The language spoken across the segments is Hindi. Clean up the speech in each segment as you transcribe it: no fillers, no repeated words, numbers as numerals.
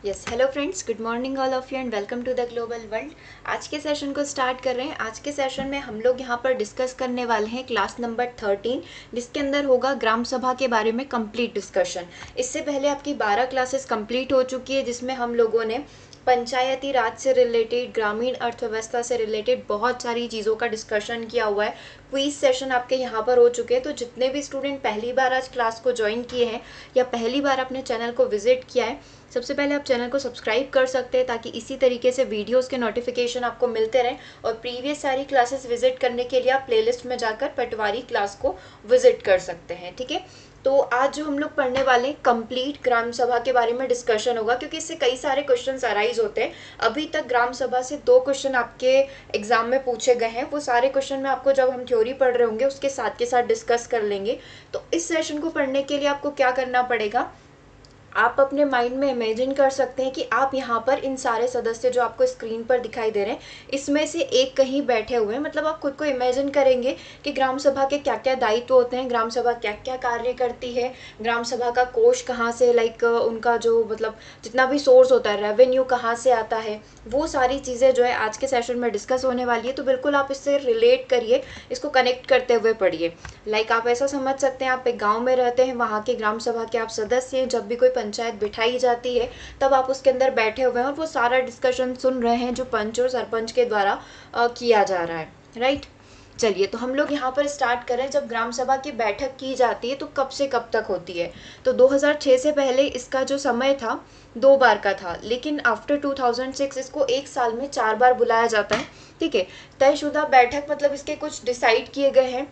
Yes, hello friends, good morning all of you and welcome to the global world. आज के सेशन को स्टार्ट कर रहे हैं। आज के सेशन में हम लोग यहाँ पर डिस्कस करने वाले हैं क्लास नंबर 13, जिसके अंदर होगा ग्राम सभा के बारे में कंप्लीट डिस्कशन। इससे पहले आपकी 12 क्लासेस कंप्लीट हो चुकी है, जिसमें हम लोगों ने पंचायती राज से रिलेटेड, ग्रामीण अर्थव्यवस्था से रिलेटेड बहुत सारी चीज़ों का डिस्कशन किया हुआ है। क्विज सेशन आपके यहाँ पर हो चुके हैं। तो जितने भी स्टूडेंट पहली बार आज क्लास को ज्वाइन किए हैं या पहली बार अपने चैनल को विजिट किया है, सबसे पहले आप चैनल को सब्सक्राइब कर सकते हैं ताकि इसी तरीके से वीडियोस के नोटिफिकेशन आपको मिलते रहें। और प्रीवियस सारी क्लासेस विजिट करने के लिए आप प्लेलिस्ट में जाकर पटवारी क्लास को विजिट कर सकते हैं। ठीक है, तो आज जो हम लोग पढ़ने वाले हैं कंप्लीट ग्राम सभा के बारे में डिस्कशन होगा, क्योंकि इससे कई सारे क्वेश्चंस अराइज होते हैं। अभी तक ग्राम सभा से 2 क्वेश्चन आपके एग्जाम में पूछे गए हैं। वो सारे क्वेश्चन में आपको जब हम थ्योरी पढ़ रहे होंगे उसके साथ के साथ डिस्कस कर लेंगे। तो इस सेशन को पढ़ने के लिए आपको क्या करना पड़ेगा, आप अपने माइंड में इमेजिन कर सकते हैं कि आप यहाँ पर इन सारे सदस्य जो आपको स्क्रीन पर दिखाई दे रहे हैं, इसमें से एक कहीं बैठे हुए हैं। मतलब आप खुद को इमेजिन करेंगे कि ग्राम सभा के क्या क्या दायित्व होते हैं, ग्राम सभा क्या क्या कार्य करती है, ग्राम सभा का कोष कहाँ से, उनका जो मतलब जितना भी सोर्स होता है, रेवेन्यू कहाँ से आता है, वो सारी चीज़ें जो है आज के सेशन में डिस्कस होने वाली है। तो बिल्कुल आप इससे रिलेट करिए, इसको कनेक्ट करते हुए पढ़िए। आप ऐसा समझ सकते हैं, आप एक गाँव में रहते हैं, वहाँ के ग्राम सभा के आप सदस्य हैं। जब भी कोई पंचायत बिठाई जाती है तब आप उसके अंदर बैठे हुए हैं और वो सारा डिस्कशन सुन रहे हैं जो पंच और सरपंच के द्वारा किया जा रहा है। राइट, चलिए तो हम लोग यहाँ पर स्टार्ट करें। जब ग्राम सभा की बैठक की जाती है तो कब से कब तक होती है, तो 2006 से पहले इसका जो समय था 2 बार का था, लेकिन आफ्टर 2006 इसको 1 साल में 4 बार बुलाया जाता है। ठीक है, तयशुदा बैठक मतलब इसके कुछ डिसाइड किए गए हैं।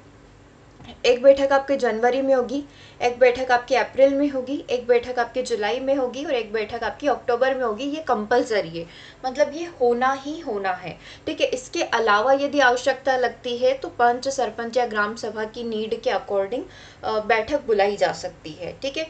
एक बैठक आपके जनवरी में होगी, एक बैठक आपके अप्रैल में होगी, एक बैठक आपके जुलाई में होगी और एक बैठक आपकी अक्टूबर में होगी। ये कंपलसरी है, मतलब ये होना ही होना है। ठीक है, इसके अलावा यदि आवश्यकता लगती है तो पंच, सरपंच या ग्राम सभा की नीड के अकॉर्डिंग बैठक बुलाई जा सकती है। ठीक है,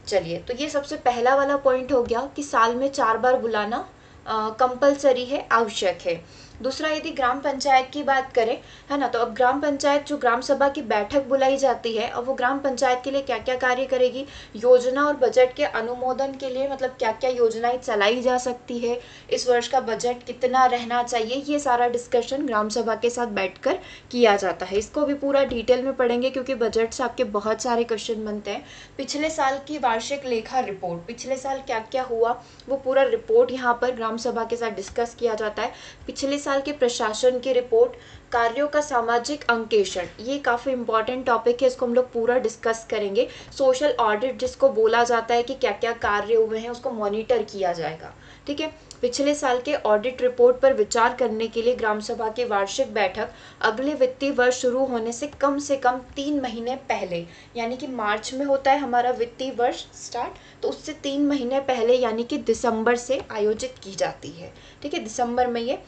चलिए तो ये सबसे पहला वाला पॉइंट हो गया कि साल में 4 बार बुलाना कंपलसरी है, आवश्यक है। दूसरा, यदि ग्राम पंचायत की बात करें, है ना, तो अब ग्राम पंचायत जो ग्राम सभा की बैठक बुलाई जाती है, अब वो ग्राम पंचायत के लिए क्या क्या कार्य करेगी, योजना और बजट के अनुमोदन के लिए, मतलब क्या क्या योजनाएं चलाई जा सकती है, इस वर्ष का बजट कितना रहना चाहिए, ये सारा डिस्कशन ग्राम सभा के साथ बैठकर किया जाता है। इसको भी पूरा डिटेल में पढ़ेंगे क्योंकि बजट से आपके बहुत सारे क्वेश्चन बनते हैं। पिछले साल की वार्षिक लेखा रिपोर्ट, पिछले साल क्या क्या हुआ वो पूरा रिपोर्ट यहाँ पर ग्राम सभा के साथ डिस्कस किया जाता है। पिछले साल के प्रशासन की रिपोर्ट, कार्यों का सामाजिक अंकेक्षण, ये काफ़ी इंपॉर्टेंट टॉपिक है, इसको हम लोग पूरा डिस्कस करेंगे। सोशल ऑडिट जिसको बोला जाता है कि क्या क्या कार्य हुए हैं उसको मॉनिटर किया जाएगा। ठीक है, पिछले साल के ऑडिट रिपोर्ट पर विचार करने के लिए ग्राम सभा की वार्षिक बैठक अगले वित्तीय वर्ष शुरू होने से कम 3 महीने पहले, यानी कि मार्च में होता है हमारा वित्तीय वर्ष स्टार्ट, तो उससे 3 महीने पहले यानी कि दिसंबर से आयोजित की जाती है। ठीक है, दिसंबर में ये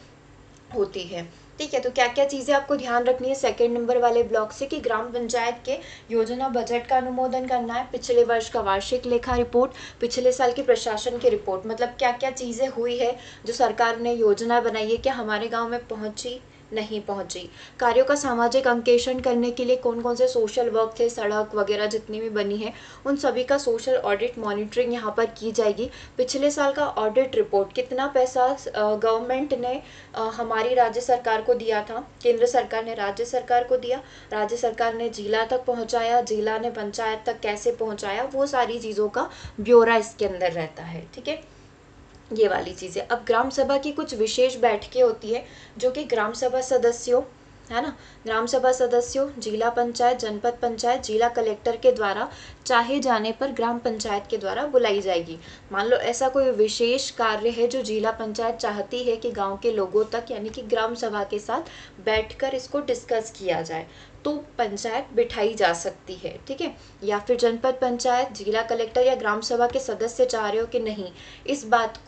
होती है। ठीक है, तो क्या क्या चीज़ें आपको ध्यान रखनी है सेकंड नंबर वाले ब्लॉक से, कि ग्राम पंचायत के योजना बजट का अनुमोदन करना है, पिछले वर्ष का वार्षिक लेखा रिपोर्ट, पिछले साल की प्रशासन की रिपोर्ट, मतलब क्या क्या चीज़ें हुई है, जो सरकार ने योजना बनाई है क्या हमारे गाँव में पहुँची, नहीं पहुंची। कार्यों का सामाजिक अंकेक्षण करने के लिए कौन कौन से सोशल वर्क थे, सड़क वगैरह जितनी भी बनी है उन सभी का सोशल ऑडिट मॉनिटरिंग यहाँ पर की जाएगी। पिछले साल का ऑडिट रिपोर्ट, कितना पैसा गवर्नमेंट ने हमारी राज्य सरकार को दिया था, केंद्र सरकार ने राज्य सरकार को दिया, राज्य सरकार ने जिला तक पहुँचाया, जिला ने पंचायत तक कैसे पहुँचाया, वो सारी चीज़ों का ब्यौरा इसके अंदर रहता है। ठीक है, ये वाली चीज़ें। अब ग्राम सभा की कुछ विशेष बैठकें होती है जो कि ग्राम सभा सदस्यों, है ना, ग्राम सभा सदस्यों, जिला पंचायत, जनपद पंचायत, जिला कलेक्टर के द्वारा चाहे जाने पर ग्राम पंचायत के द्वारा बुलाई जाएगी। मान लो ऐसा कोई विशेष कार्य है जो जिला पंचायत चाहती है कि गांव के लोगों तक, यानी कि ग्राम सभा के साथ बैठकर इसको डिस्कस किया जाए, तो पंचायत बिठाई जा सकती है। ठीक है, या फिर जनपद पंचायत, जिला कलेक्टर या ग्राम सभा के सदस्य चाह रहे हो कि नहीं, इस बात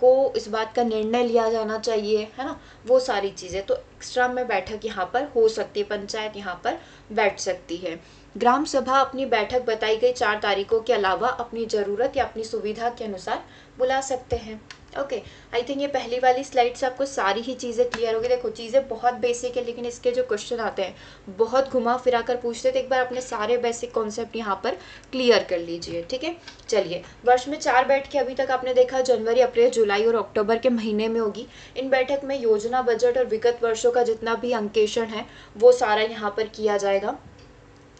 का निर्णय लिया जाना चाहिए, है ना, वो सारी चीज़ें, तो एक्स्ट्रा में बैठक यहाँ पर हो सकती है, पंचायत यहाँ पर बैठ सकती है। ग्राम सभा अपनी बैठक बताई गई 4 तारीखों के अलावा अपनी ज़रूरत या अपनी सुविधा के अनुसार बुला सकते हैं। ओके, आई थिंक ये पहली वाली स्लाइड से आपको सारी ही चीज़ें क्लियर होगी। देखो चीज़ें बहुत बेसिक है, लेकिन इसके जो क्वेश्चन आते हैं बहुत घुमा फिरा कर पूछते हैं, तो एक बार अपने सारे बेसिक कॉन्सेप्ट यहाँ पर क्लियर कर लीजिए। ठीक है, चलिए, वर्ष में 4 बैठकें अभी तक आपने देखा, जनवरी, अप्रैल, जुलाई और अक्टूबर के महीने में होगी। इन बैठक में योजना, बजट और विगत वर्षों का जितना भी अंकेक्षण है वो सारा यहाँ पर किया जाएगा।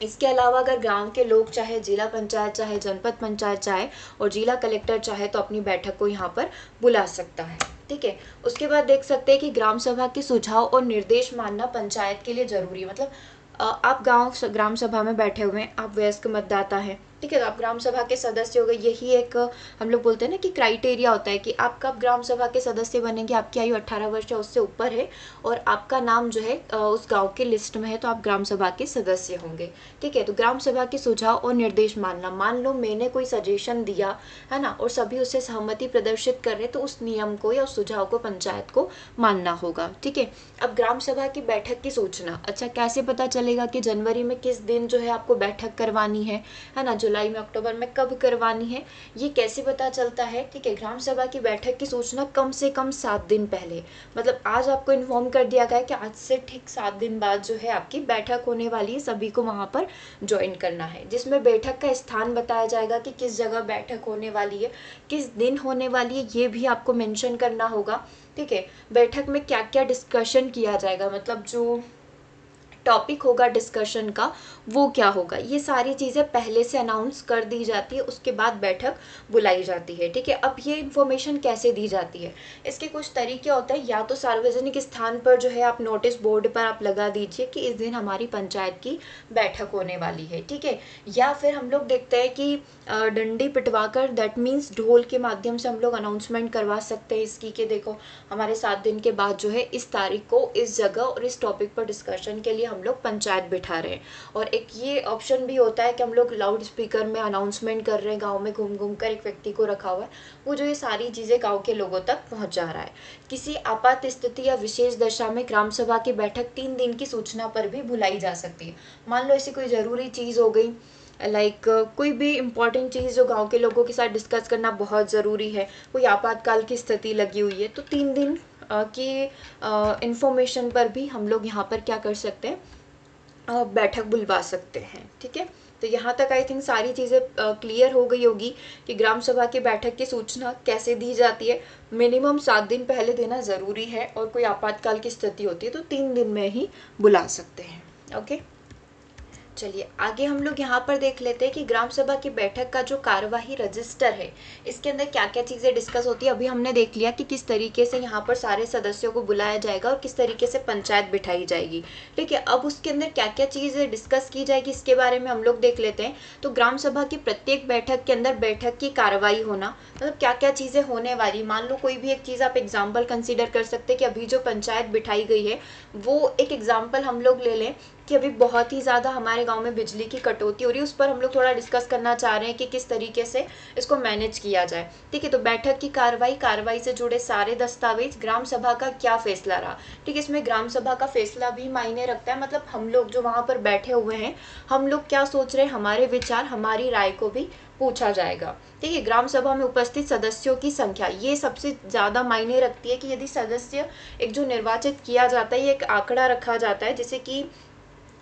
इसके अलावा अगर गांव के लोग चाहे जिला पंचायत चाहे जनपद पंचायत चाहे और जिला कलेक्टर चाहे तो अपनी बैठक को यहाँ पर बुला सकता है। ठीक है, उसके बाद देख सकते हैं कि ग्राम सभा के सुझाव और निर्देश मानना पंचायत के लिए जरूरी है। मतलब आप ग्राम सभा में बैठे हुए हैं, आप वयस्क मतदाता हैं, ठीक है, तो आप ग्राम सभा के सदस्य हो गए। यही एक हम लोग बोलते हैं ना कि क्राइटेरिया होता है कि आप कब ग्राम सभा के सदस्य बनेंगे, आपकी आयु 18 वर्ष या उससे ऊपर है और आपका नाम जो है उस गांव के लिस्ट में है, तो आप ग्राम सभा के सदस्य होंगे। ठीक है, तो ग्राम सभा के सुझाव और निर्देश मानना, मान लो मैंने कोई सजेशन दिया है ना और सभी उससे सहमति प्रदर्शित कर रहे, तो उस नियम को या उस सुझाव को पंचायत को मानना होगा। ठीक है, अब ग्राम सभा की बैठक की सूचना, अच्छा कैसे पता चलेगा कि जनवरी में किस दिन जो है आपको बैठक करवानी है ना, जुलाई में, अक्टूबर में कब करवानी है, ये कैसे पता चलता है। ठीक है, ग्राम सभा की बैठक की सूचना कम से कम 7 दिन पहले, मतलब आज आपको इन्फॉर्म कर दिया गया है कि आज से ठीक 7 दिन बाद जो है आपकी बैठक होने वाली है, सभी को वहां पर ज्वाइन करना है, जिसमें बैठक का स्थान बताया जाएगा कि किस जगह बैठक होने वाली है, किस दिन होने वाली है, ये भी आपको मेंशन करना होगा। ठीक है, बैठक में क्या क्या डिस्कशन किया जाएगा, मतलब जो टॉपिक होगा डिस्कशन का वो क्या होगा, ये सारी चीज़ें पहले से अनाउंस कर दी जाती है, उसके बाद बैठक बुलाई जाती है। ठीक है, अब ये इन्फॉर्मेशन कैसे दी जाती है, इसके कुछ तरीके होते हैं। या तो सार्वजनिक स्थान पर जो है आप नोटिस बोर्ड पर आप लगा दीजिए कि इस दिन हमारी पंचायत की बैठक होने वाली है। ठीक है, या फिर हम लोग देखते हैं कि डंडी पिटवाकर, दैट मीन्स ढोल के माध्यम से हम लोग अनाउंसमेंट करवा सकते हैं इसकी कि देखो हमारे 7 दिन के बाद जो है इस तारीख को इस जगह और इस टॉपिक पर डिस्कशन के लिए हम लोग पंचायत बिठा रहे हैं। और एक ये ऑप्शन भी होता है कि हम लोग लाउड स्पीकर में अनाउंसमेंट कर रहे हैं, गांव में घूम घूम कर एक व्यक्ति को रखा हुआ है, वो जो ये सारी चीज़ें गांव के लोगों तक पहुंचा रहा है। किसी आपात स्थिति या विशेष दशा में ग्राम सभा की बैठक 3 दिन की सूचना पर भी बुलाई जा सकती है। मान लो ऐसी कोई ज़रूरी चीज़ हो गई, कोई भी इम्पॉर्टेंट चीज़ जो गांव के लोगों के साथ डिस्कस करना बहुत ज़रूरी है, कोई आपातकाल की स्थिति लगी हुई है, तो 3 दिन की इंफॉर्मेशन पर भी हम लोग यहाँ पर क्या कर सकते हैं, बैठक बुलवा सकते हैं। ठीक है, तो यहाँ तक आई थिंक सारी चीज़ें क्लियर हो गई होगी कि ग्राम सभा की बैठक की सूचना कैसे दी जाती है। मिनिमम 7 दिन पहले देना ज़रूरी है और कोई आपातकाल की स्थिति होती है तो 3 दिन में ही बुला सकते हैं। ओके, चलिए आगे हम लोग यहाँ पर देख लेते हैं कि ग्राम सभा की बैठक का जो कार्यवाही रजिस्टर है इसके अंदर क्या क्या चीज़ें डिस्कस होती है। अभी हमने देख लिया कि किस तरीके से यहाँ पर सारे सदस्यों को बुलाया जाएगा और किस तरीके से पंचायत बिठाई जाएगी। ठीक है, अब उसके अंदर क्या क्या चीज़ें डिस्कस की जाएगी इसके बारे में हम लोग देख लेते हैं। तो ग्राम सभा की प्रत्येक बैठक के अंदर बैठक की कार्रवाई होना, मतलब क्या क्या चीज़ें होने वाली। मान लो कोई भी एक चीज़ आप एग्जाम्पल कंसिडर कर सकते हैं कि अभी जो पंचायत बिठाई गई है वो एक एग्जाम्पल हम लोग ले लें कि अभी बहुत ही ज़्यादा हमारे गांव में बिजली की कटौती हो रही है, उस पर हम लोग थोड़ा डिस्कस करना चाह रहे हैं कि किस तरीके से इसको मैनेज किया जाए। ठीक है, तो बैठक की कार्रवाई से जुड़े सारे दस्तावेज, ग्राम सभा का क्या फैसला रहा। ठीक है, इसमें ग्राम सभा का फैसला भी मायने रखता है, मतलब हम लोग जो वहाँ पर बैठे हुए हैं हम लोग क्या सोच रहे हैं, हमारे विचार हमारी राय को भी पूछा जाएगा। ठीक है, ग्राम सभा में उपस्थित सदस्यों की संख्या, ये सबसे ज़्यादा मायने रखती है कि यदि सदस्य एक जो निर्वाचित किया जाता है, ये एक आंकड़ा रखा जाता है जैसे कि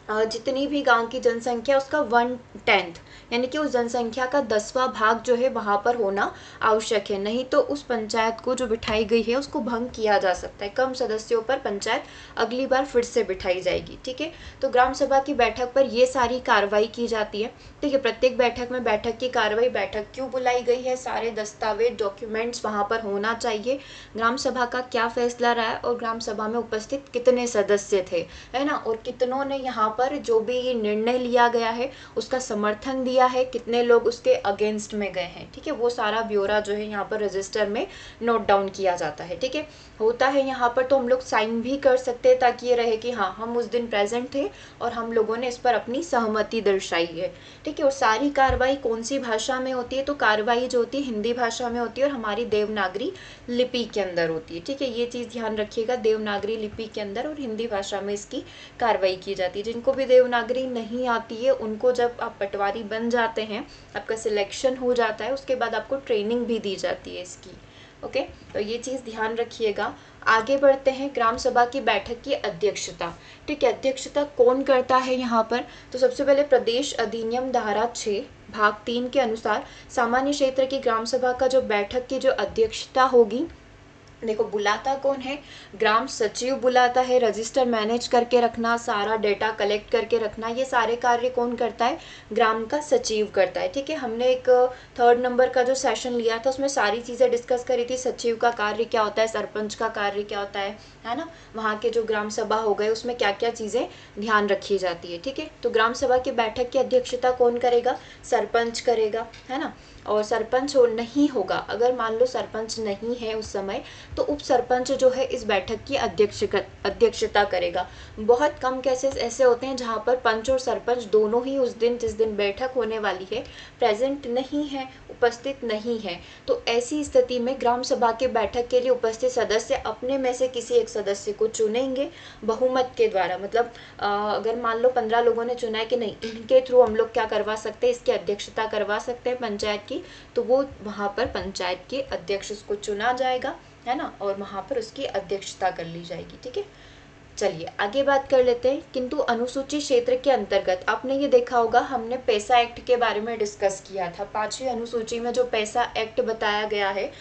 जितनी भी गांव की जनसंख्या उसका 1/10 यानी कि उस जनसंख्या का 10वां भाग जो है वहाँ पर होना आवश्यक है, नहीं तो उस पंचायत को जो बिठाई गई है उसको भंग किया जा सकता है। कम सदस्यों पर पंचायत अगली बार फिर से बिठाई जाएगी। ठीक है, तो ग्राम सभा की बैठक पर ये सारी कार्रवाई की जाती है। ठीक है, प्रत्येक बैठक में बैठक की कार्रवाई, बैठक क्यों बुलाई गई है, सारे दस्तावेज डॉक्यूमेंट्स वहाँ पर होना चाहिए, ग्राम सभा का क्या फैसला रहा है और ग्राम सभा में उपस्थित कितने सदस्य थे, है ना, और कितनों ने यहाँ पर जो भी ये निर्णय लिया गया है उसका समर्थन दिया है, कितने लोग उसके अगेंस्ट में गए हैं। ठीक है, वो सारा ब्यौरा जो है यहाँ पर रजिस्टर में नोट डाउन किया जाता है। ठीक है, होता है यहाँ पर तो हम लोग साइन भी कर सकते हैं ताकि ये रहे कि हाँ हम उस दिन प्रेजेंट थे और हम लोगों ने इस पर अपनी सहमति दर्शाई है। ठीक है, और सारी कार्रवाई कौन सी भाषा में होती है, तो कार्रवाई जो होती है हिंदी भाषा में होती है और हमारी देवनागरी लिपि के अंदर होती है। ठीक है, ये चीज़ ध्यान रखिएगा, देवनागरी लिपि के अंदर और हिंदी भाषा में इसकी कार्रवाई की जाती है। जिनको जिनको भी देवनागरी नहीं आती है उनको जब आप पटवारी बन जाते हैं, आपका सिलेक्शन हो जाता है, उसके बाद आपको ट्रेनिंग भी दी जाती है इसकी। ओके, तो ये चीज़ ध्यान रखिएगा। आगे बढ़ते हैं, ग्राम सभा की बैठक की अध्यक्षता। ठीक है, अध्यक्षता कौन करता है यहाँ पर? तो सबसे पहले प्रदेश अधिनियम धारा 6 भाग 3 के अनुसार सामान्य क्षेत्र की ग्राम सभा का जो बैठक की जो अध्यक्षता होगी, देखो बुलाता कौन है? ग्राम सचिव बुलाता है। रजिस्टर मैनेज करके रखना, सारा डेटा कलेक्ट करके रखना, ये सारे कार्य कौन करता है? ग्राम का सचिव करता है। ठीक है, हमने एक 3rd नंबर का जो सेशन लिया था उसमें सारी चीज़ें डिस्कस करी थी। सचिव का कार्य क्या होता है, सरपंच का कार्य क्या होता है ना, वहाँ के जो ग्राम सभा हो गए उसमें क्या क्या चीज़ें ध्यान रखी जाती है। ठीक है, तो ग्राम सभा की बैठक की अध्यक्षता कौन करेगा? सरपंच करेगा, है ना। और सरपंच नहीं होगा, अगर मान लो सरपंच नहीं है उस समय, तो उप सरपंच जो है इस बैठक की अध्यक्षता करेगा। बहुत कम केसेस ऐसे होते हैं जहाँ पर पंच और सरपंच दोनों ही उस दिन जिस दिन बैठक होने वाली है प्रेजेंट नहीं है, उपस्थित नहीं है। तो ऐसी स्थिति में ग्राम सभा की बैठक के लिए उपस्थित सदस्य अपने में से किसी एक सदस्य को चुनेंगे बहुमत के द्वारा। मतलब अगर मान लो 15 लोगों ने चुना है कि नहीं, इनके थ्रू हम लोग क्या करवा सकते हैं, इसकी अध्यक्षता करवा सकते हैं पंचायत की, तो वो वहाँ पर पंचायत के अध्यक्ष को चुना जाएगा, है ना, और वहाँ पर उसकी अध्यक्षता कर ली जाएगी। ठीक है, चलिए आगे बात कर लेते हैं। किंतु अनुसूचित क्षेत्र के अंतर्गत आपने ये देखा होगा, हमने पैसा एक्ट के बारे में डिस्कस किया था। 5वीं अनुसूची में जो पैसा एक्ट बताया गया है,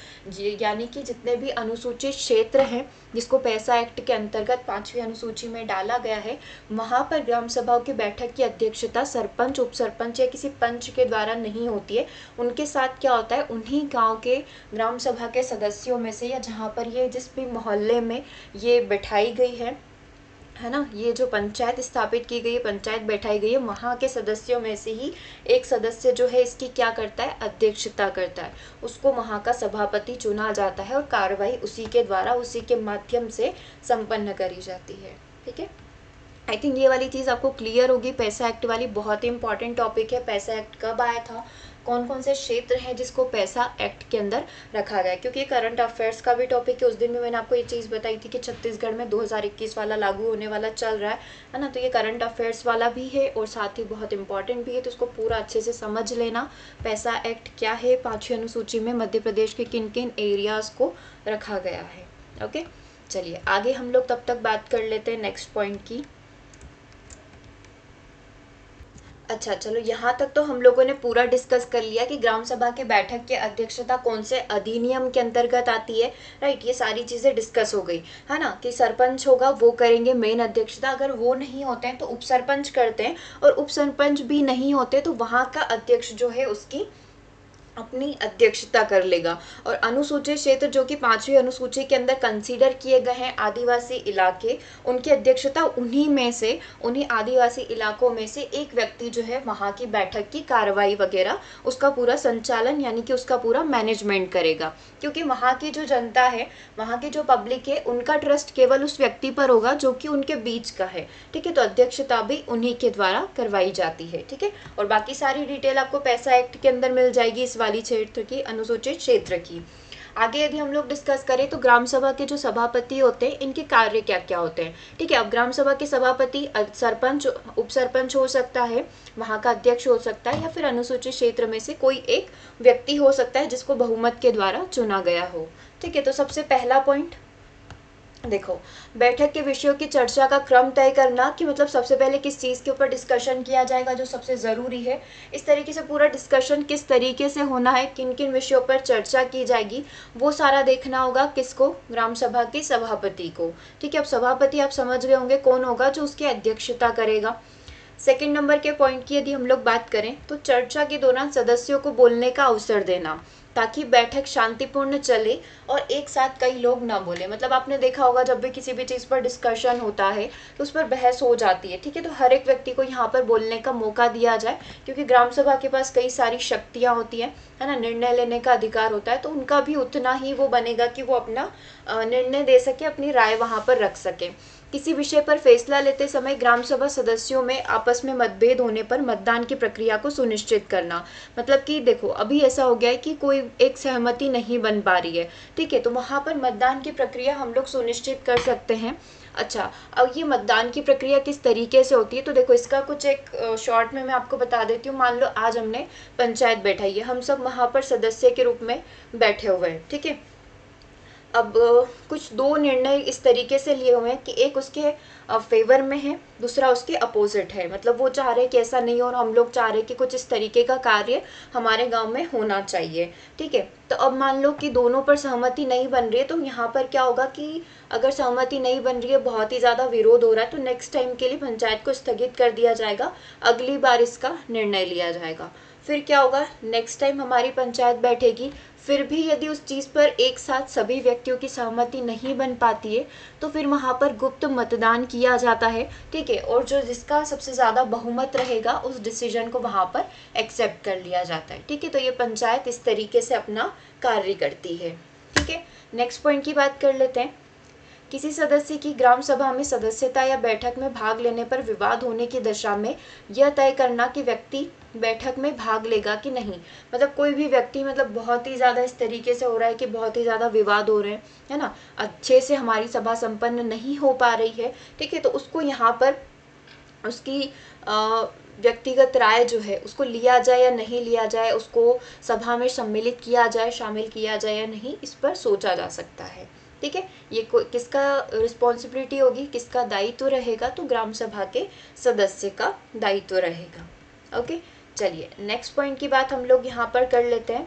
यानी कि जितने भी अनुसूचित क्षेत्र हैं जिसको पैसा एक्ट के अंतर्गत 5वीं अनुसूची में डाला गया है, वहाँ पर ग्राम सभाओं की बैठक की अध्यक्षता सरपंच, उप सरपंच या किसी पंच के द्वारा नहीं होती है। उनके साथ क्या होता है, उन्हीं गाँव के ग्राम सभा के सदस्यों में से, या जहाँ पर ये जिस भी मोहल्ले में ये बैठाई गई है ना, ये जो पंचायत स्थापित की गई है, पंचायत बैठाई गई है, वहाँ के सदस्यों में से ही एक सदस्य जो है इसकी क्या करता है, अध्यक्षता करता है। उसको वहाँ का सभापति चुना जाता है और कार्रवाई उसी के द्वारा, उसी के माध्यम से संपन्न करी जाती है। ठीक है, आई थिंक ये वाली चीज़ आपको क्लियर होगी। पैसा एक्ट वाली बहुत ही इंपॉर्टेंट टॉपिक है। पैसा एक्ट कब आया था, कौन कौन से क्षेत्र हैं जिसको पैसा एक्ट के अंदर रखा गया है, क्योंकि ये करंट अफेयर्स का भी टॉपिक है। उस दिन भी मैंने आपको ये चीज़ बताई थी कि छत्तीसगढ़ में 2021 वाला लागू होने वाला चल रहा है ना, तो ये करंट अफेयर्स वाला भी है और साथ ही बहुत इंपॉर्टेंट भी है, तो उसको पूरा अच्छे से समझ लेना। पैसा एक्ट क्या है, 5वीं अनुसूची में मध्य प्रदेश के किन किन एरियाज़ को रखा गया है। ओके, चलिए आगे हम लोग तब तक बात कर लेते हैं नेक्स्ट पॉइंट की। अच्छा, चलो यहाँ तक तो हम लोगों ने पूरा डिस्कस कर लिया कि ग्राम सभा की बैठक की अध्यक्षता कौन से अधिनियम के अंतर्गत आती है। राइट, ये सारी चीज़ें डिस्कस हो गई, है ना, कि सरपंच होगा वो करेंगे मेन अध्यक्षता। अगर वो नहीं होते हैं तो उप सरपंच करते हैं, और उप सरपंच भी नहीं होते तो वहाँ का अध्यक्ष जो है उसकी अपनी अध्यक्षता कर लेगा। और अनुसूचित क्षेत्र जो कि 5वीं अनुसूची के अंदर कंसीडर किए गए हैं आदिवासी इलाके, उनकी अध्यक्षता उन्हीं में से, उन्हीं आदिवासी इलाकों में से एक व्यक्ति जो है वहाँ की बैठक की कार्रवाई वगैरह उसका पूरा संचालन यानी कि उसका पूरा मैनेजमेंट करेगा। क्योंकि वहाँ की जो जनता है, वहाँ की जो पब्लिक है, उनका ट्रस्ट केवल उस व्यक्ति पर होगा जो कि उनके बीच का है। ठीक है, तो अध्यक्षता भी उन्हीं के द्वारा करवाई जाती है। ठीक है, और बाकी सारी डिटेल आपको पैसा एक्ट के अंदर मिल जाएगी इस वाली क्षेत्र की, अनुसूचित क्षेत्र की। आगे यदि हम लोग डिस्कस करें तो ग्राम सभा के जो सभापति होते हैं इनके कार्य क्या क्या होते हैं। ठीक है, अब ग्राम सभा के सभापति सरपंच, उप सरपंच हो सकता है, वहाँ का अध्यक्ष हो सकता है, या फिर अनुसूचित क्षेत्र में से कोई एक व्यक्ति हो सकता है जिसको बहुमत के द्वारा चुना गया हो। ठीक है, तो सबसे पहला पॉइंट देखो, बैठक के विषयों की चर्चा का क्रम तय करना, कि मतलब सबसे पहले किस चीज़ के ऊपर डिस्कशन किया जाएगा जो सबसे ज़रूरी है। इस तरीके से पूरा डिस्कशन किस तरीके से होना है, किन किन विषयों पर चर्चा की जाएगी, वो सारा देखना होगा किसको, ग्राम सभा के सभापति को। ठीक है, अब सभापति आप समझ गए होंगे कौन होगा, जो उसकी अध्यक्षता करेगा। सेकंड नंबर के पॉइंट की यदि हम लोग बात करें तो चर्चा के दौरान सदस्यों को बोलने का अवसर देना, ताकि बैठक शांतिपूर्ण चले और एक साथ कई लोग ना बोले। मतलब आपने देखा होगा जब भी किसी भी चीज़ पर डिस्कशन होता है तो उस पर बहस हो जाती है। ठीक है, तो हर एक व्यक्ति को यहाँ पर बोलने का मौका दिया जाए, क्योंकि ग्राम सभा के पास कई सारी शक्तियाँ होती हैं, है ना, निर्णय लेने का अधिकार होता है, तो उनका भी उतना ही वो बनेगा कि वो अपना निर्णय दे सके, अपनी राय वहाँ पर रख सके। किसी विषय पर फैसला लेते समय ग्राम सभा सदस्यों में आपस में मतभेद होने पर मतदान की प्रक्रिया को सुनिश्चित करना। मतलब कि देखो, अभी ऐसा हो गया है कि कोई एक सहमति नहीं बन पा रही है। ठीक है, तो वहाँ पर मतदान की प्रक्रिया हम लोग सुनिश्चित कर सकते हैं। अच्छा, अब ये मतदान की प्रक्रिया किस तरीके से होती है, तो देखो इसका कुछ एक शॉर्ट में मैं आपको बता देती हूँ। मान लो आज हमने पंचायत बैठाई है, हम सब वहाँ पर सदस्य के रूप में बैठे हुए हैं, ठीक है। अब कुछ दो निर्णय इस तरीके से लिए हुए हैं कि एक उसके फेवर में है, दूसरा उसके अपोजिट है। मतलब वो चाह रहे कि ऐसा नहीं हो और हम लोग चाह रहे कि कुछ इस तरीके का कार्य हमारे गांव में होना चाहिए, ठीक है। तो अब मान लो कि दोनों पर सहमति नहीं बन रही है, तो यहाँ पर क्या होगा कि अगर सहमति नहीं बन रही है, बहुत ही ज़्यादा विरोध हो रहा है, तो नेक्स्ट टाइम के लिए पंचायत को स्थगित कर दिया जाएगा, अगली बार इसका निर्णय लिया जाएगा। फिर क्या होगा, नेक्स्ट टाइम हमारी पंचायत बैठेगी, फिर भी यदि उस चीज़ पर एक साथ सभी व्यक्तियों की सहमति नहीं बन पाती है, तो फिर वहाँ पर गुप्त मतदान किया जाता है, ठीक है। और जो जिसका सबसे ज़्यादा बहुमत रहेगा उस डिसीजन को वहाँ पर एक्सेप्ट कर लिया जाता है, ठीक है। तो ये पंचायत इस तरीके से अपना कार्य करती है, ठीक है। नेक्स्ट पॉइंट की बात कर लेते हैं। किसी सदस्य की ग्राम सभा में सदस्यता या बैठक में भाग लेने पर विवाद होने की दशा में यह तय करना कि व्यक्ति बैठक में भाग लेगा कि नहीं। मतलब कोई भी व्यक्ति, मतलब बहुत ही ज़्यादा इस तरीके से हो रहा है कि बहुत ही ज़्यादा विवाद हो रहे हैं, है ना, अच्छे से हमारी सभा संपन्न नहीं हो पा रही है, ठीक है। तो उसको यहाँ पर उसकी व्यक्तिगत राय जो है उसको लिया जाए या नहीं लिया जाए, उसको सभा में सम्मिलित किया जाए, शामिल किया जाए या नहीं, इस पर सोचा जा सकता है, ठीक है। ये किसका रिस्पॉन्सिबिलिटी होगी, किसका दायित्व रहेगा, तो ग्राम सभा के सदस्य का दायित्व रहेगा। ओके, चलिए नेक्स्ट पॉइंट की बात हम लोग यहाँ पर कर लेते हैं।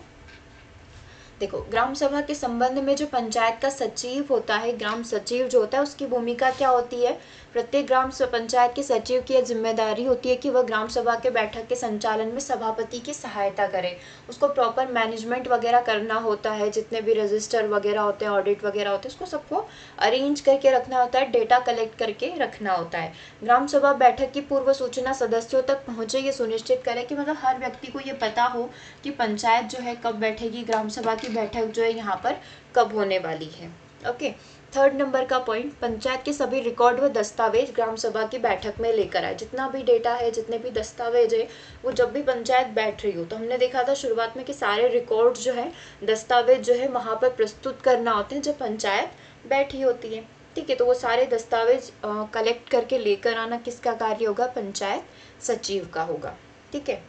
देखो, ग्राम सभा के संबंध में जो पंचायत का सचिव होता है, ग्राम सचिव जो होता है, उसकी भूमिका क्या होती है। प्रत्येक ग्राम पंचायत के सचिव की यह जिम्मेदारी होती है कि वह ग्राम सभा के बैठक के संचालन में सभापति की सहायता करे। उसको प्रॉपर मैनेजमेंट वगैरह करना होता है, जितने भी रजिस्टर वगैरह होते हैं, ऑडिट वगैरह होते हैं, उसको सबको अरेंज करके रखना होता है, डेटा कलेक्ट करके रखना होता है। ग्राम सभा बैठक की पूर्व सूचना सदस्यों तक पहुँचे, ये सुनिश्चित करे कि मतलब हर व्यक्ति को ये पता हो कि पंचायत जो है कब बैठेगी, ग्राम सभा की बैठक जो है यहाँ पर कब होने वाली है। ओके, थर्ड नंबर का पॉइंट, पंचायत के सभी रिकॉर्ड व दस्तावेज ग्राम सभा की बैठक में लेकर आए। जितना भी डेटा है, जितने भी दस्तावेज है, वो जब भी पंचायत बैठ रही हो, तो हमने देखा था शुरुआत में कि सारे रिकॉर्ड जो है, दस्तावेज जो है वहाँ पर प्रस्तुत करना होते हैं जब पंचायत बैठी होती है, ठीक है। तो वो सारे दस्तावेज कलेक्ट करके लेकर आना किसका कार्य होगा, पंचायत सचिव का होगा, ठीक है।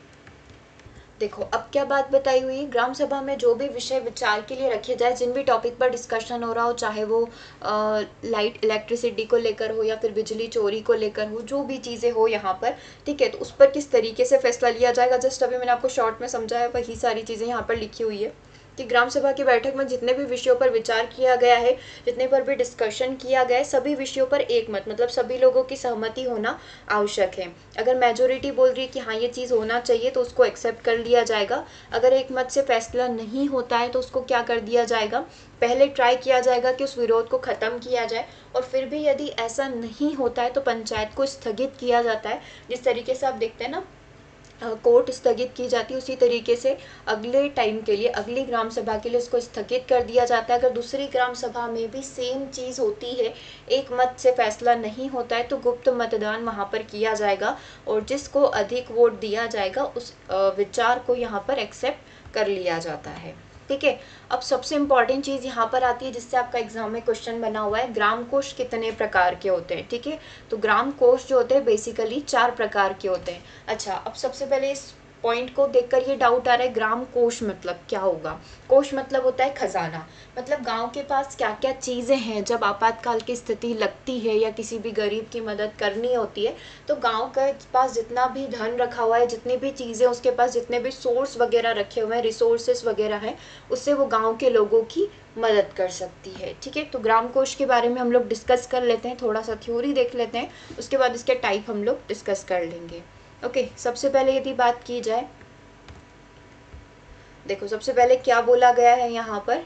देखो, अब क्या बात बताई हुई है, ग्राम सभा में जो भी विषय विचार के लिए रखे जाए, जिन भी टॉपिक पर डिस्कशन हो रहा हो, चाहे वो लाइट इलेक्ट्रिसिटी को लेकर हो या फिर बिजली चोरी को लेकर हो, जो भी चीज़ें हो यहाँ पर, ठीक है, तो उस पर किस तरीके से फैसला लिया जाएगा, जस्ट अभी मैंने आपको शॉर्ट में समझाया, वही सारी चीज़ें यहाँ पर लिखी हुई है कि ग्राम सभा की बैठक में जितने भी विषयों पर विचार किया गया है, जितने पर भी डिस्कशन किया गया है, सभी विषयों पर एक मत, मतलब सभी लोगों की सहमति होना आवश्यक है। अगर मेजोरिटी बोल रही है कि हाँ ये चीज़ होना चाहिए, तो उसको एक्सेप्ट कर लिया जाएगा। अगर एक मत से फैसला नहीं होता है, तो उसको क्या कर दिया जाएगा, पहले ट्राई किया जाएगा कि उस विरोध को ख़त्म किया जाए, और फिर भी यदि ऐसा नहीं होता है तो पंचायत को स्थगित किया जाता है। जिस तरीके से आप देखते हैं ना, कोर्ट स्थगित की जाती है, उसी तरीके से अगले टाइम के लिए, अगली ग्राम सभा के लिए उसको स्थगित कर दिया जाता है। अगर दूसरी ग्राम सभा में भी सेम चीज़ होती है, एक मत से फैसला नहीं होता है, तो गुप्त मतदान वहाँ पर किया जाएगा, और जिसको अधिक वोट दिया जाएगा उस विचार को यहाँ पर एक्सेप्ट कर लिया जाता है, ठीक है। अब सबसे इम्पॉर्टेंट चीज़ यहाँ पर आती है, जिससे आपका एग्जाम में क्वेश्चन बना हुआ है, ग्राम कोष कितने प्रकार के होते हैं, ठीक है। तो ग्राम कोष जो होते हैं बेसिकली 4 प्रकार के होते हैं। अच्छा, अब सबसे पहले इस पॉइंट को देखकर ये डाउट आ रहा है, ग्राम कोष मतलब क्या होगा। कोष मतलब होता है खजाना, मतलब गांव के पास क्या क्या चीज़ें हैं, जब आपातकाल की स्थिति लगती है या किसी भी गरीब की मदद करनी होती है, तो गांव के पास जितना भी धन रखा हुआ है, जितनी भी चीज़ें उसके पास, जितने भी सोर्स वगैरह रखे हुए हैं, रिसोर्सेस वगैरह हैं, उससे वो गाँव के लोगों की मदद कर सकती है, ठीक है। तो ग्राम कोष के बारे में हम लोग डिस्कस कर लेते हैं, थोड़ा सा थ्योरी देख लेते हैं, उसके बाद इसके टाइप हम लोग डिस्कस कर लेंगे। ओके, सबसे पहले यदि बात की जाए, देखो सबसे पहले क्या बोला गया है यहाँ पर,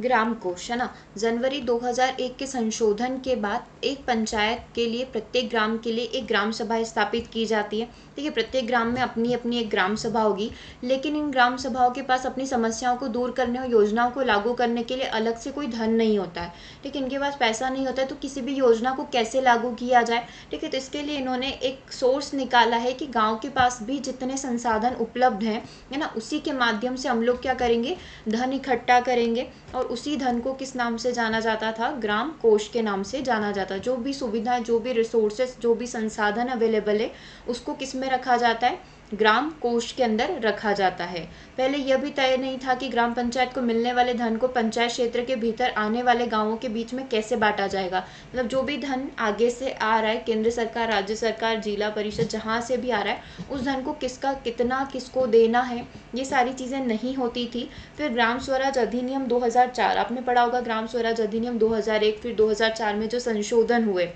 ग्राम कोष, है ना। जनवरी 2001 के संशोधन के बाद एक पंचायत के लिए, प्रत्येक ग्राम के लिए एक ग्राम सभा स्थापित की जाती है, ठीक है। प्रत्येक ग्राम में अपनी अपनी एक ग्राम सभा होगी, लेकिन इन ग्राम सभाओं के पास अपनी समस्याओं को दूर करने और योजनाओं को लागू करने के लिए अलग से कोई धन नहीं होता है, ठीक है। इनके पास पैसा नहीं होता है, तो किसी भी योजना को कैसे लागू किया जाए, ठीक है। तो इसके लिए इन्होंने एक सोर्स निकाला है कि गाँव के पास भी जितने संसाधन उपलब्ध हैं, है ना, उसी के माध्यम से हम लोग क्या करेंगे, धन इकट्ठा करेंगे, और उसी धन को किस नाम से जाना जाता था, ग्राम कोष के नाम से जाना जाता। जो भी सुविधाएं, जो भी रिसोर्सेस, जो भी संसाधन अवेलेबल है उसको किस में रखा जाता है, ग्राम कोष के अंदर रखा जाता है। पहले यह भी तय नहीं था कि ग्राम पंचायत को मिलने वाले धन को पंचायत क्षेत्र के भीतर आने वाले गांवों के बीच में कैसे बांटा जाएगा। मतलब जो भी धन आगे से आ रहा है, केंद्र सरकार, राज्य सरकार, जिला परिषद, जहां से भी आ रहा है, उस धन को किसका कितना किसको देना है, ये सारी चीजें नहीं होती थी। फिर ग्राम स्वराज अधिनियम 2004, आपने पढ़ा होगा ग्राम स्वराज अधिनियम 2001, फिर 2004 में जो संशोधन हुए,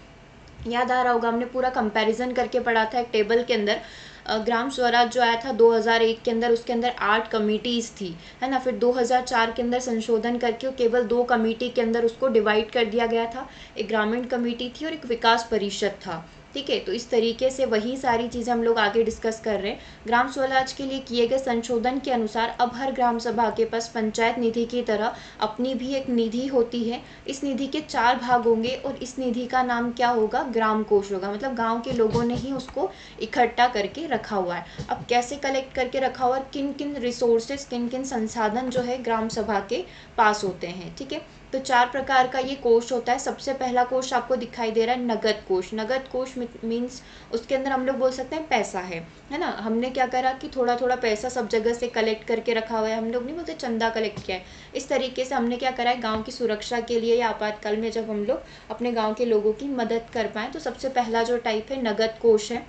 याद आ रहा होगा, हमने पूरा कंपैरिजन करके पढ़ा था एक टेबल के अंदर। ग्राम स्वराज जो आया था 2001 के अंदर, उसके अंदर 8 कमिटीज थी, है ना। फिर 2004 के अंदर संशोधन करके केवल 2 कमेटी के अंदर उसको डिवाइड कर दिया गया था, एक ग्रामीण कमेटी थी और एक विकास परिषद था, ठीक है। तो इस तरीके से वही सारी चीज़ें हम लोग आगे डिस्कस कर रहे हैं। ग्राम स्वराज के लिए किए गए संशोधन के अनुसार अब हर ग्राम सभा के पास पंचायत निधि की तरह अपनी भी एक निधि होती है। इस निधि के 4 भाग होंगे और इस निधि का नाम क्या होगा, ग्राम कोष होगा। मतलब गांव के लोगों ने ही उसको इकट्ठा करके रखा हुआ है। अब कैसे कलेक्ट करके रखा हुआ है, किन किन रिसोर्सेज, किन किन संसाधन जो है ग्राम सभा के पास होते हैं, ठीक है। तो 4 प्रकार का ये कोष होता है। सबसे पहला कोष आपको दिखाई दे रहा है नगद कोष। नगद कोष मीन्स उसके अंदर हम लोग बोल सकते हैं पैसा है ना। हमने क्या करा कि थोड़ा थोड़ा पैसा सब जगह से कलेक्ट करके रखा हुआ है। हम लोग नहीं बोलते चंदा कलेक्ट किया है, इस तरीके से हमने क्या करा है, गाँव की सुरक्षा के लिए या आपातकाल में जब हम लोग अपने गाँव के लोगों की मदद कर पाए, तो सबसे पहला जो टाइप है नगद कोष है।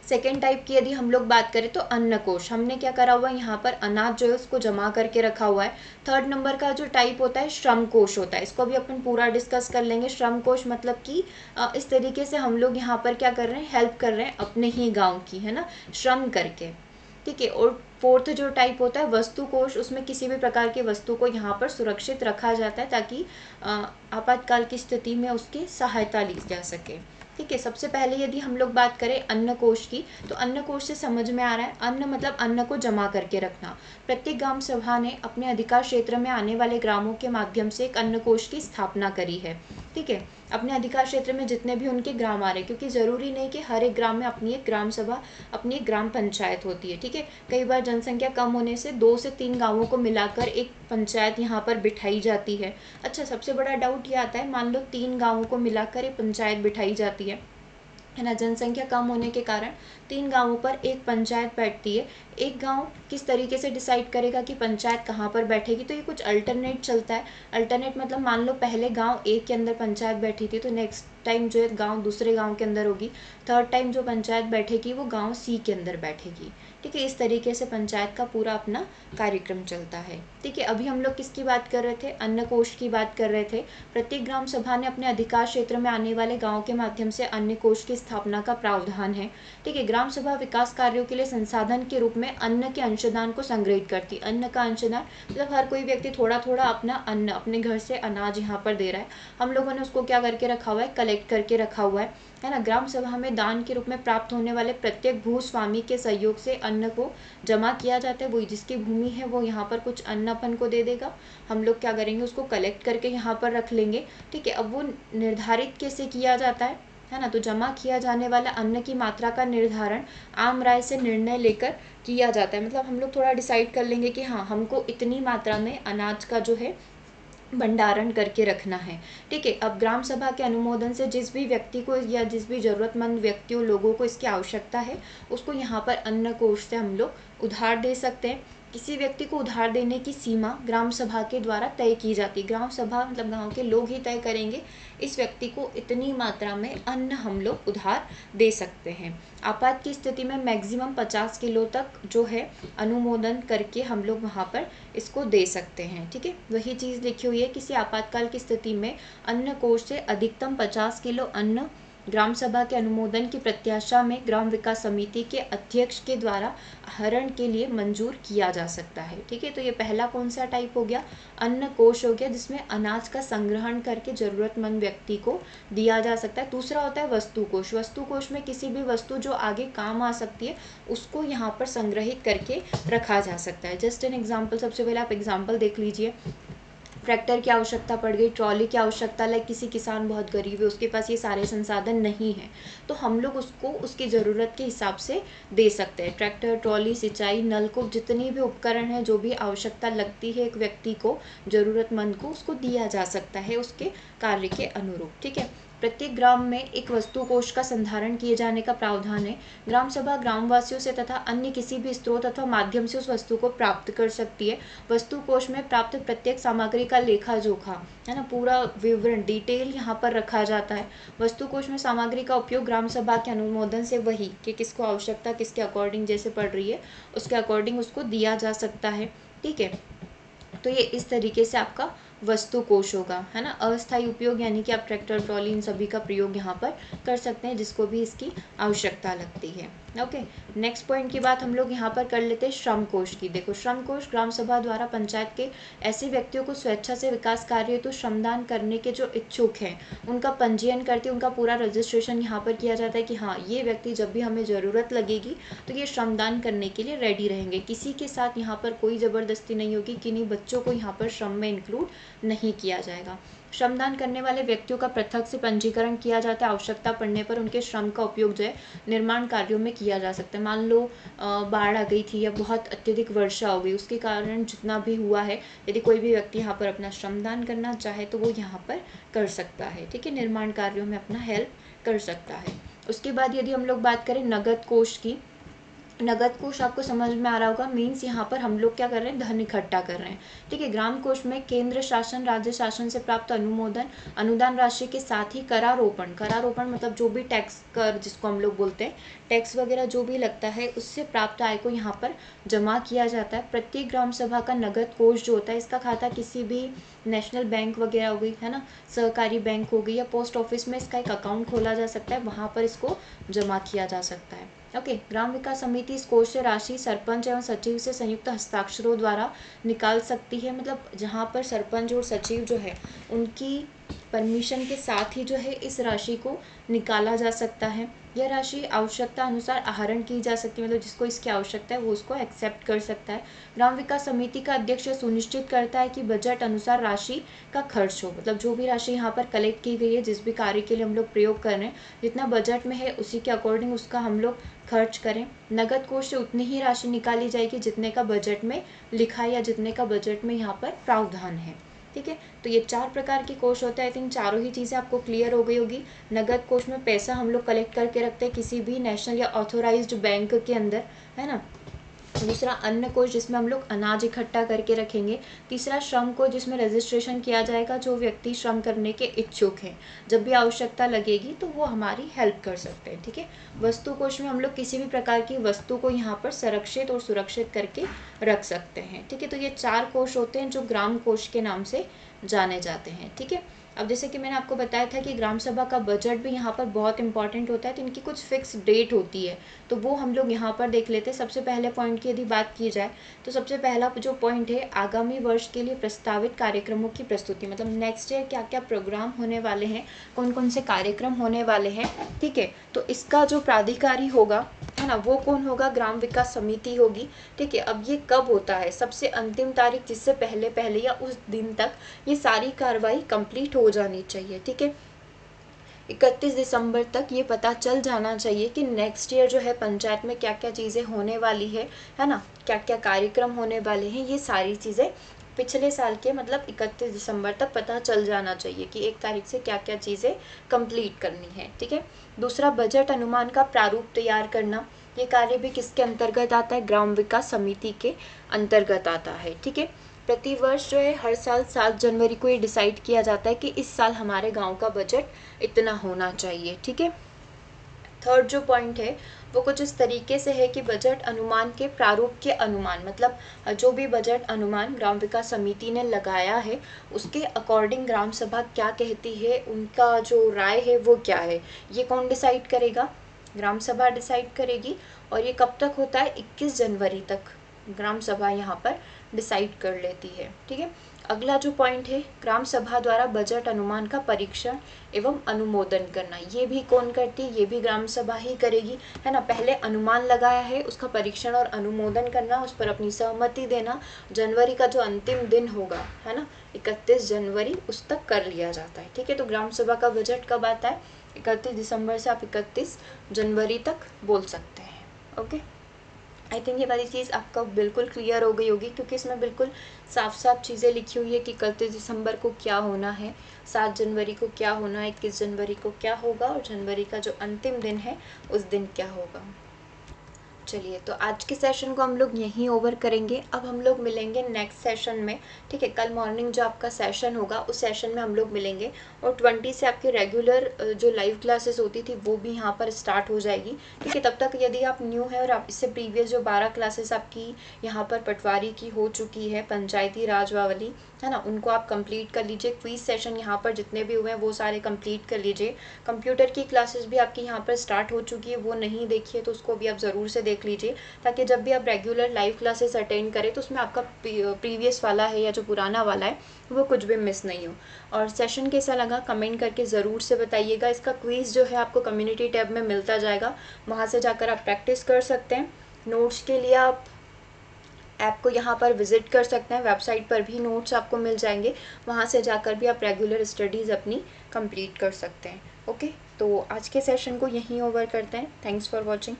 सेकेंड टाइप की यदि हम लोग बात करें तो अन्न कोष। हमने क्या करा हुआ है, यहाँ पर अनाज जो है उसको जमा करके रखा हुआ है। थर्ड नंबर का जो टाइप होता है श्रम कोष होता है। इसको भी अपन पूरा डिस्कस कर लेंगे। श्रम कोष मतलब कि इस तरीके से हम लोग यहाँ पर क्या कर रहे हैं, हेल्प कर रहे हैं अपने ही गाँव की, है ना, श्रम करके, ठीक है। और फोर्थ जो टाइप होता है वस्तु कोष, उसमें किसी भी प्रकार की वस्तु को यहाँ पर सुरक्षित रखा जाता है ताकि आपातकाल की स्थिति में उसकी सहायता ली जा सके, ठीक है। सबसे पहले यदि हम लोग बात करें अन्न कोष की, तो अन्न कोष से समझ में आ रहा है, अन्न मतलब अन्न को जमा करके रखना। प्रत्येक ग्राम सभा ने अपने अधिकार क्षेत्र में आने वाले ग्रामों के माध्यम से एक अन्न कोष की स्थापना करी है, ठीक है। अपने अधिकार क्षेत्र में जितने भी उनके ग्राम आ रहे, क्योंकि जरूरी नहीं कि हर एक ग्राम में अपनी एक ग्राम सभा, अपनी एक ग्राम पंचायत होती है, ठीक है। कई बार जनसंख्या कम होने से 2 से 3 गांवों को मिलाकर एक पंचायत यहाँ पर बिठाई जाती है। अच्छा, सबसे बड़ा डाउट ये आता है, मान लो 3 गांवों को मिलाकर एक पंचायत बिठाई जाती है ना, जनसंख्या कम होने के कारण 3 गांवों पर एक पंचायत बैठती है। एक गांव किस तरीके से डिसाइड करेगा कि पंचायत कहाँ पर बैठेगी, तो ये कुछ अल्टरनेट चलता है। अल्टरनेट मतलब मान लो पहले गांव एक के अंदर पंचायत बैठी थी, तो नेक्स्ट टाइम जो है गांव दूसरे गांव के अंदर होगी, थर्ड टाइम जो पंचायत बैठेगी वो गांव सी के अंदर बैठेगी, ठीक है। इस तरीके से पंचायत का पूरा अपना कार्यक्रम चलता है, ठीक है। अभी हम लोग किसकी बात कर रहे थे, अन्न कोष की बात कर रहे थे। प्रत्येक ग्राम सभा ने अपने अधिकार क्षेत्र में आने वाले गाँव के माध्यम से अन्न कोष की स्थापना का प्रावधान है, ठीक है। ग्राम सभा विकास कार्यों के लिए संसाधन के रूप में अन्न के अंशदान को संग्रहित करती है। अन्न का अंशदान मतलब हर कोई व्यक्ति थोड़ा थोड़ा अपना अन्न, अपने घर से अनाज यहाँ पर दे रहा है, हम लोगों ने उसको क्या करके रखा हुआ है, कलेक्ट करके रखा हुआ है ना। ग्राम सभा में दान के रूप में प्राप्त होने वाले प्रत्येक भूस्वामी के सहयोग से अन्न को जमा किया जाता है। वही जिसकी भूमि है वो यहाँ पर कुछ अन्न अपन को दे देगा, हम लोग क्या करेंगे, उसको कलेक्ट करके यहाँ पर रख लेंगे, ठीक है। अब वो निर्धारित कैसे किया जाता है ना, तो जमा किया जाने वाला अन्न की मात्रा का निर्धारण आम राय से निर्णय लेकर किया जाता है। मतलब हम लोग थोड़ा डिसाइड कर लेंगे कि हाँ, हमको इतनी मात्रा में अनाज का जो है भंडारण करके रखना है, ठीक है। अब ग्राम सभा के अनुमोदन से जिस भी व्यक्ति को या जिस भी जरूरतमंद व्यक्तियों लोगों को इसकी आवश्यकता है, उसको यहाँ पर अन्न कोष से हम लोग उधार दे सकते हैं। किसी व्यक्ति को उधार देने की सीमा ग्राम सभा के द्वारा तय की जाती है। ग्राम सभा मतलब गांव के लोग ही तय करेंगे इस व्यक्ति को इतनी मात्रा में अन्न हम लोग उधार दे सकते हैं। आपात की स्थिति में मैक्सिमम 50 किलो तक जो है अनुमोदन करके हम लोग वहाँ पर इसको दे सकते हैं, ठीक है। वही चीज़ लिखी हुई है, किसी आपातकाल की स्थिति में अन्न कोष से अधिकतम 50 किलो अन्न ग्राम सभा के अनुमोदन की प्रत्याशा में ग्राम विकास समिति के अध्यक्ष के द्वारा आहरण के लिए मंजूर किया जा सकता है, ठीक है। तो ये पहला कौन सा टाइप हो गया, अन्न कोष हो गया, जिसमें अनाज का संग्रहण करके जरूरतमंद व्यक्ति को दिया जा सकता है। दूसरा होता है वस्तु कोष। वस्तु कोष में किसी भी वस्तु जो आगे काम आ सकती है उसको यहाँ पर संग्रहित करके रखा जा सकता है। जस्ट एन एग्जाम्पल, सबसे पहले आप एग्जाम्पल देख लीजिए। ट्रैक्टर की आवश्यकता पड़ गई, ट्रॉली की आवश्यकता, लाइक किसी किसान बहुत गरीब है, उसके पास ये सारे संसाधन नहीं है, तो हम लोग उसको उसकी ज़रूरत के हिसाब से दे सकते हैं। ट्रैक्टर, ट्रॉली, सिंचाई, नलकूप, जितनी भी उपकरण है, जो भी आवश्यकता लगती है एक व्यक्ति को, ज़रूरतमंद को, उसको दिया जा सकता है उसके कार्य के अनुरूप। ठीक है। प्रत्येक ग्राम में एक वस्तु कोष का संधारण किए जाने का प्रावधान है। ग्राम सभा ग्रामवासियों से तथा अन्य किसी भी स्रोत अथवा माध्यम से उस वस्तु को प्राप्त कर सकती है। वस्तु कोष में प्राप्त प्रत्येक सामग्री का लेखा जोखा, है ना, पूरा विवरण, डिटेल यहाँ पर रखा जाता है। वस्तु कोष में सामग्री का उपयोग ग्राम सभा के अनुमोदन से, वही कि किसको आवश्यकता किसके अकॉर्डिंग जैसे पड़ रही है उसके अकॉर्डिंग उसको दिया जा सकता है। ठीक है। तो ये इस तरीके से आपका वस्तु कोष होगा, है ना। अस्थायी उपयोग यानी कि आप ट्रैक्टर, ट्रॉली, इन सभी का प्रयोग यहाँ पर कर सकते हैं जिसको भी इसकी आवश्यकता लगती है। ओके। नेक्स्ट पॉइंट की बात हम लोग यहाँ पर कर लेते हैं श्रम कोष की। देखो, श्रम कोष ग्राम सभा द्वारा पंचायत के ऐसे व्यक्तियों को स्वेच्छा से विकास कार्य हेतु श्रमदान करने के जो इच्छुक हैं उनका पंजीयन करके उनका पूरा रजिस्ट्रेशन यहाँ पर किया जाता है कि हाँ, ये व्यक्ति जब भी हमें ज़रूरत लगेगी तो ये श्रमदान करने के लिए रेडी रहेंगे। किसी के साथ यहाँ पर कोई ज़बरदस्ती नहीं होगी, किन्हीं बच्चों को यहाँ पर श्रम में इंक्लूड नहीं किया जाएगा। श्रमदान करने वाले व्यक्तियों का पृथक से पंजीकरण किया जाता है। आवश्यकता पड़ने पर उनके श्रम का उपयोग जो है निर्माण कार्यों में किया जा सकता है। मान लो बाढ़ आ गई थी या बहुत अत्यधिक वर्षा हो गई, उसके कारण जितना भी हुआ है, यदि कोई भी व्यक्ति यहाँ पर अपना श्रमदान करना चाहे तो वो यहाँ पर कर सकता है। ठीक है। निर्माण कार्यों में अपना हेल्प कर सकता है। उसके बाद यदि हम लोग बात करें नगद कोष की, नगद कोष आपको समझ में आ रहा होगा, मीन्स यहाँ पर हम लोग क्या कर रहे हैं, धन इकट्ठा कर रहे हैं। ठीक है। ग्राम कोष में केंद्र शासन, राज्य शासन से प्राप्त अनुमोदन, अनुदान राशि के साथ ही करारोपण, करारोपण मतलब जो भी टैक्स कर जिसको हम लोग बोलते हैं, टैक्स वगैरह जो भी लगता है उससे प्राप्त आय को यहाँ पर जमा किया जाता है। प्रत्येक ग्राम सभा का नगद कोष जो होता है, इसका खाता किसी भी नेशनल बैंक वगैरह हो गई, है ना, सहकारी बैंक हो गई, या पोस्ट ऑफिस में इसका एक अकाउंट खोला जा सकता है, वहाँ पर इसको जमा किया जा सकता है। ओके। ग्राम विकास समिति इस कोष से राशि सरपंच एवं सचिव से संयुक्त हस्ताक्षरों द्वारा निकाल सकती है। मतलब जहाँ पर सरपंच और सचिव जो है उनकी परमिशन के साथ ही जो है इस राशि को निकाला जा सकता है। यह राशि आवश्यकता अनुसार आहरण की जा सकती है, मतलब जिसको इसकी आवश्यकता है वो उसको एक्सेप्ट कर सकता है। ग्राम विकास समिति का अध्यक्ष सुनिश्चित करता है कि बजट अनुसार राशि का खर्च हो, मतलब जो भी राशि यहाँ पर कलेक्ट की गई है, जिस भी कार्य के लिए हम लोग प्रयोग कर रहे हैं, जितना बजट में है उसी के अकॉर्डिंग उसका हम लोग खर्च करें। नगद कोष से उतनी ही राशि निकाली जाएगी जितने का बजट में लिखा है या जितने का बजट में यहाँ पर प्रावधान है। ठीक है। तो ये 4 प्रकार के कोष होते हैं। आई थिंक चारों ही चीज़ें आपको क्लियर हो गई होगी। नगद कोष में पैसा हम लोग कलेक्ट करके रखते हैं किसी भी नेशनल या ऑथोराइज्ड बैंक के अंदर, है ना। दूसरा अन्न कोष जिसमें हम लोग अनाज इकट्ठा करके रखेंगे। तीसरा श्रम कोष जिसमें रजिस्ट्रेशन किया जाएगा, जो व्यक्ति श्रम करने के इच्छुक हैं, जब भी आवश्यकता लगेगी तो वो हमारी हेल्प कर सकते हैं। ठीक है। वस्तु कोष में हम लोग किसी भी प्रकार की वस्तु को यहाँ पर संरक्षित और सुरक्षित करके रख सकते हैं। ठीक है। तो ये 4 कोष होते हैं जो ग्राम कोष के नाम से जाने जाते हैं। ठीक है। अब जैसे कि मैंने आपको बताया था कि ग्राम सभा का बजट भी यहाँ पर बहुत इंपॉर्टेंट होता है, तो इनकी कुछ फिक्स डेट होती है, तो वो हम लोग यहाँ पर देख लेते हैं। सबसे पहले पॉइंट की यदि बात की जाए तो सबसे पहला जो पॉइंट है, आगामी वर्ष के लिए प्रस्तावित कार्यक्रमों की प्रस्तुति, मतलब नेक्स्ट ईयर क्या क्या प्रोग्राम होने वाले हैं, कौन कौन से कार्यक्रम होने वाले हैं। ठीक है। तो इसका जो प्राधिकारी होगा, है ना, वो कौन होगा, ग्राम विकास समिति होगी। ठीक है। अब ये कब होता है, सबसे अंतिम तारीख जिससे पहले पहले या उस दिन तक ये सारी कार्रवाई कंप्लीट हो जानी चाहिए। ठीक है। 31 दिसंबर तक ये पता चल जाना चाहिए कि नेक्स्ट ईयर जो है पंचायत में क्या क्या चीज़ें होने वाली है ना, क्या क्या कार्यक्रम होने वाले हैं, ये सारी चीज़ें पिछले साल के मतलब 31 दिसंबर तक पता चल जाना चाहिए कि 1 तारीख से क्या क्या चीज़ें कंप्लीट करनी है। ठीक है। दूसरा, बजट अनुमान का प्रारूप तैयार करना, ये कार्य भी किसके अंतर्गत आता है, ग्राम विकास समिति के अंतर्गत आता है। ठीक है। प्रतिवर्ष जो है हर साल 7 जनवरी को ये डिसाइड किया जाता है कि इस साल हमारे गांव का बजट इतना होना चाहिए। ठीक है। थर्ड जो पॉइंट है वो कुछ इस तरीके से है कि बजट अनुमान के प्रारूप के अनुमान, मतलब जो भी बजट अनुमान ग्राम विकास समिति ने लगाया है उसके अकॉर्डिंग ग्राम सभा क्या कहती है, उनका जो राय है वो क्या है, ये कौन डिसाइड करेगा, ग्राम सभा डिसाइड करेगी। और ये कब तक होता है, 21 जनवरी तक ग्राम सभा यहाँ पर डिसाइड कर लेती है। ठीक है, अगला जो पॉइंट है, ग्राम सभा द्वारा बजट अनुमान का परीक्षण एवं अनुमोदन करना। ये भी कौन करती है? ये भी ग्राम सभा ही करेगी, है ना। पहले अनुमान लगाया है, उसका परीक्षण और अनुमोदन करना, उस पर अपनी सहमति देना। जनवरी का जो अंतिम दिन होगा, है ना, 31 जनवरी, उस तक कर लिया जाता है। ठीक है, तो ग्राम सभा का बजट कब आता है? 31 दिसंबर से आप 31 जनवरी तक बोल सकते हैं। ओके, आई थिंक ये वाली चीज़ आपका बिल्कुल क्लियर हो गई होगी, क्योंकि इसमें बिल्कुल साफ साफ चीज़ें लिखी हुई है कि 31 दिसंबर को क्या होना है, 7 जनवरी को क्या होना है, 21 जनवरी को क्या होगा, और जनवरी का जो अंतिम दिन है उस दिन क्या होगा। चलिए, तो आज के सेशन को हम लोग यहीं ओवर करेंगे। अब हम लोग मिलेंगे नेक्स्ट सेशन में। ठीक है, कल मॉर्निंग जो आपका सेशन होगा उस सेशन में हम लोग मिलेंगे, और 20 से आपकी रेगुलर जो लाइव क्लासेस होती थी वो भी यहाँ पर स्टार्ट हो जाएगी। ठीक है, तब तक यदि आप न्यू है और आप इससे प्रीवियस जो 12 क्लासेस आपकी यहाँ पर पटवारी की हो चुकी है, पंचायती राज वाली, है ना, उनको आप कंप्लीट कर लीजिए। क्विज सेशन यहाँ पर जितने भी हुए हैं वो सारे कंप्लीट कर लीजिए। कंप्यूटर की क्लासेस भी आपकी यहाँ पर स्टार्ट हो चुकी है, वो नहीं देखी है तो उसको भी आप ज़रूर से देख लीजिए, ताकि जब भी आप रेगुलर लाइव क्लासेस अटेंड करें तो उसमें आपका प्रीवियस वाला है या जो पुराना वाला है वो कुछ भी मिस नहीं हो। और सेशन कैसा लगा कमेंट करके ज़रूर से बताइएगा। इसका क्विज़ जो है आपको कम्युनिटी टैब में मिलता जाएगा, वहाँ से जाकर आप प्रैक्टिस कर सकते हैं। नोट्स के लिए आप ऐप को यहाँ पर विजिट कर सकते हैं, वेबसाइट पर भी नोट्स आपको मिल जाएंगे, वहाँ से जाकर भी आप रेगुलर स्टडीज़ अपनी कंप्लीट कर सकते हैं। ओके, तो आज के सेशन को यहीं ओवर करते हैं। Thanks for watching.